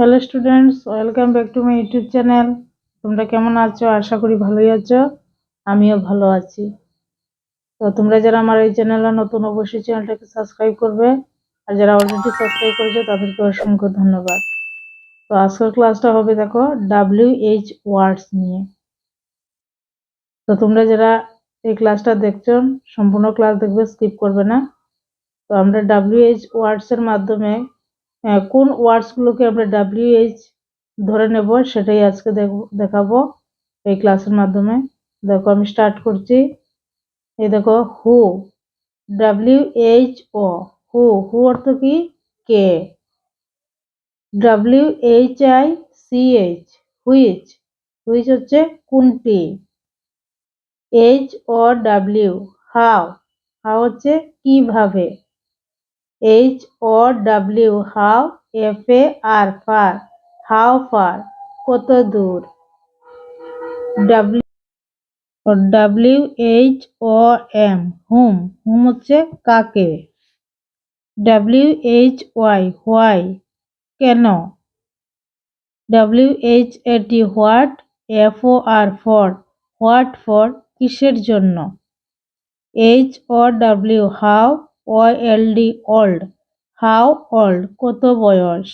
Hello students, welcome back to my YouTube channel. তোমরা কেমন আছো? আশা করি ভালোই আছো। আমিও ভালো আছি। তো তোমরা যারা আমার এই চ্যানেলে নতুন, অবশ্যই চ্যানেলটাকে সাবস্ক্রাইব করবে, আর যারা অলরেডি সাবস্ক্রাইব করেছো তাদেরকে অসংখ্য ধন্যবাদ। তো আজকের ক্লাসটা হবে দেখো WH ওয়ার্ডস নিয়ে। তো তোমরা যারা এই ক্লাসটা দেখছো সম্পূর্ণ ক্লাস দেখবে, স্কিপ করবে না। তো আমরা WH ওয়ার্ডস এর মাধ্যমে কোন ওয়ার্ডস গুলোকে আমরা WH ধরে নেব সেটাই আজকে দেখাবো এই ক্লাসের মাধ্যমে। দেখো আমি স্টার্ট করছি। এই দেখো হু, WHO, হু, হু অর্থ কি? কে। WHICH, হুইচ, হুইচ হচ্ছে কোনটি। HOW, হাউ, হাউ হচ্ছে কিভাবে। HOW, how. FAR, far, how far, কত দূর। WHOM, হুম, হুম হচ্ছে কাকে। WHY, হোয়াই, কেন। WHAT, what. FOR, for, what for, কিসের জন্য। HOW, how. OLD, old, how old, কত বয়স।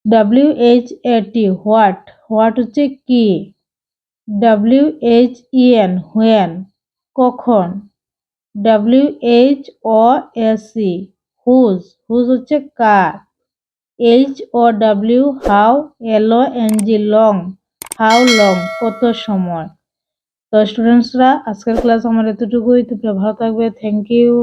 WHAT, হোয়াট, হোয়াট হচ্ছে কি। WHEN, হোয়েন, কখন। WHOSE, হুজ, হুজ হচ্ছে কার। HOW, how. LONG, long, how long, কত সময়। তো স্টুডেন্টসরা, আজকের ক্লাস আমার এতটুকুই। তোমরা ভালো থাকবে। Thank you.